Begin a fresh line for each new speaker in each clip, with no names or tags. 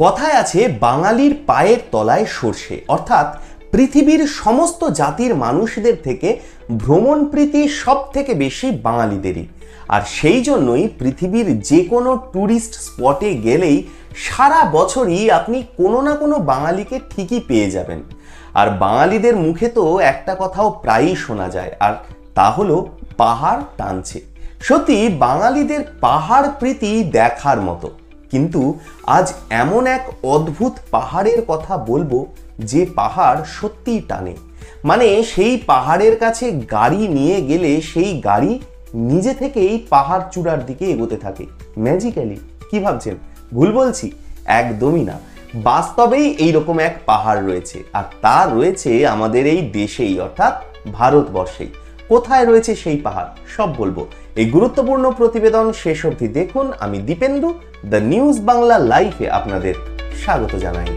কথায় আছে বাঙালির পায়ের তলায় সর্ষে, অর্থাৎ পৃথিবীর সমস্ত জাতির মানুষদের থেকে ভ্রমণপ্রীতি সব থেকে বেশি বাঙালিদেরই। আর সেই জন্যই পৃথিবীর যে কোনো ট্যুরিস্ট স্পটে গেলেই সারা বছরই আপনি কোনো না কোনো বাঙালিকে ঠিকই পেয়ে যাবেন। আর বাঙালিদের মুখে তো একটা কথাও প্রায়ই শোনা যায়, আর তা হলো পাহাড় টানছে। সত্যি বাঙালিদের পাহাড় প্রীতি দেখার মতো। কিন্তু আজ এমন এক অদ্ভুত পাহাড়ের কথা বলবো যে পাহাড় সত্যিই টানে। মানে সেই পাহাড়ের কাছে গাড়ি নিয়ে গেলে সেই গাড়ি নিজে থেকেই পাহাড় চূড়ার দিকে এগোতে থাকে ম্যাজিক্যালি। কি ভাবছেন ভুল বলছি? একদমই না, বাস্তবেই এইরকম এক পাহাড় রয়েছে, আর তা রয়েছে আমাদের এই দেশেই, অর্থাৎ ভারতবর্ষেই। কোথায় রয়েছে সেই পাহাড় সব বলবো এই গুরুত্বপূর্ণ প্রতিবেদন শেষ অবধি দেখুন। আমি দীপেন্দু, দ্য নিউজ বাংলা লাইভে আপনাদের স্বাগত জানাই।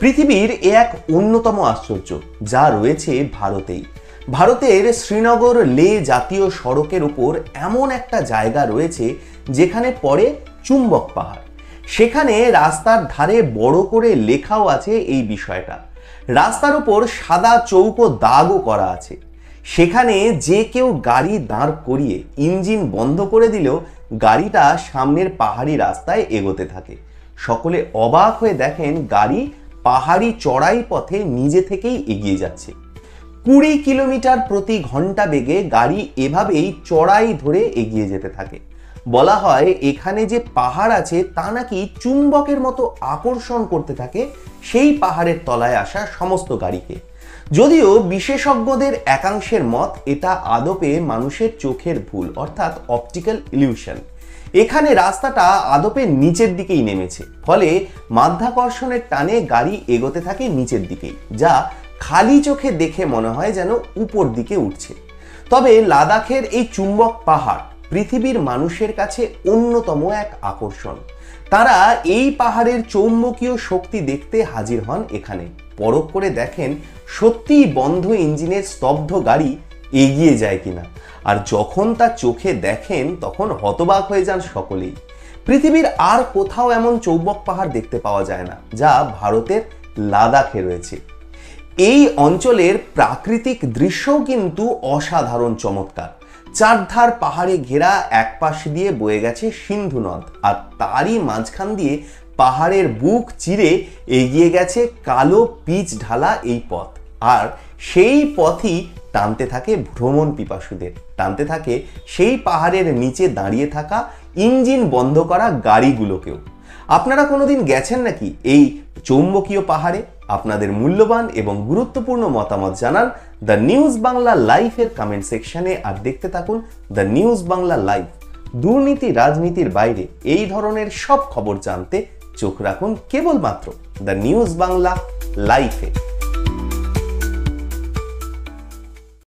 পৃথিবীর এ এক অন্যতম আশ্চর্য যা রয়েছে ভারতেই। ভারতের শ্রীনগর লে জাতীয় সড়কের উপর এমন একটা জায়গা রয়েছে যেখানে পড়ে চুম্বক পাহাড়। সেখানে রাস্তার ধারে বড় করে লেখাও আছে এই বিষয়টা। রাস্তার উপর সাদা চৌকো দাগও করা আছে। সেখানে যে কেউ গাড়ি দাঁড় করিয়ে ইঞ্জিন বন্ধ করে দিলেও গাড়িটা সামনের পাহাড়ি রাস্তায় এগোতে থাকে। সকলে অবাক হয়ে দেখেন গাড়ি পাহাড়ি চড়াই পথে নিজে থেকেই এগিয়ে যাচ্ছে। 20 কিলোমিটার প্রতি ঘন্টা বেগে গাড়ি এভাবেই চড়াই ধরে এগিয়ে যেতে থাকে। বলা হয় এখানে যে পাহাড় আছে তা নাকি চুম্বকের মতো আকর্ষণ করতে থাকে সেই পাহাড়ের তলায় আসা সমস্ত গাড়িকে। যদিও বিশেষজ্ঞদের একাংশের মত এটা আদপে মানুষের চোখের ভুল, অর্থাৎ অপটিক্যাল ইলিউশন। এখানে রাস্তাটা আদপে নিচের দিকেই নেমেছে, ফলে মাধ্যাকর্ষণের টানে গাড়ি এগোতে থাকে নিচের দিকেই, যা খালি চোখে দেখে মনে হয় যেন উপর দিকে উঠছে। তবে লাদাখের এই চুম্বক পাহাড় পৃথিবীর মানুষের কাছে অন্যতম এক আকর্ষণ। তারা এই পাহাড়ের চৌম্বকীয় শক্তি দেখতে হাজির হন এখানে। পরখ করে দেখেন সত্যিই বন্ধ ইঞ্জিনের স্তব্ধ গাড়ি এগিয়ে যায় কিনা। আর যখন তা চোখে দেখেন তখন হতবাক হয়ে যান সকলেই। পৃথিবীর আর কোথাও এমন চৌম্বক পাহাড় দেখতে পাওয়া যায় না, যা ভারতের লাদাখে রয়েছে। এই অঞ্চলের প্রাকৃতিক দৃশ্যও কিন্তু অসাধারণ চমৎকার। চারধার পাহাড়ে ঘেরা, এক পাশ দিয়ে বয়ে গেছে সিন্ধু নদ, আর তারই মাঝখান দিয়ে পাহাড়ের বুক চিরে এগিয়ে গেছে কালো পিচ ঢালা এই পথ। আর সেই পথই টানতে থাকে ভ্রমণ পিপাসুদের, টানতে থাকে সেই পাহাড়ের নিচে দাঁড়িয়ে থাকা ইঞ্জিন বন্ধ করা গাড়িগুলোকেও। আপনারা কোনোদিন গেছেন নাকি এই চৌম্বকীয় পাহাড়ে? আপনাদের মূল্যবান এবং গুরুত্বপূর্ণ মতামত জানান দ্য নিউজ বাংলা লাইভের কমেন্ট সেকশনে। আর দেখতে থাকুন দ্য নিউজ বাংলা লাইভ। দুর্নীতি রাজনীতির বাইরে এই ধরনের সব খবর জানতে চোখ রাখুন কেবলমাত্র দ্য নিউজ বাংলা লাইভে।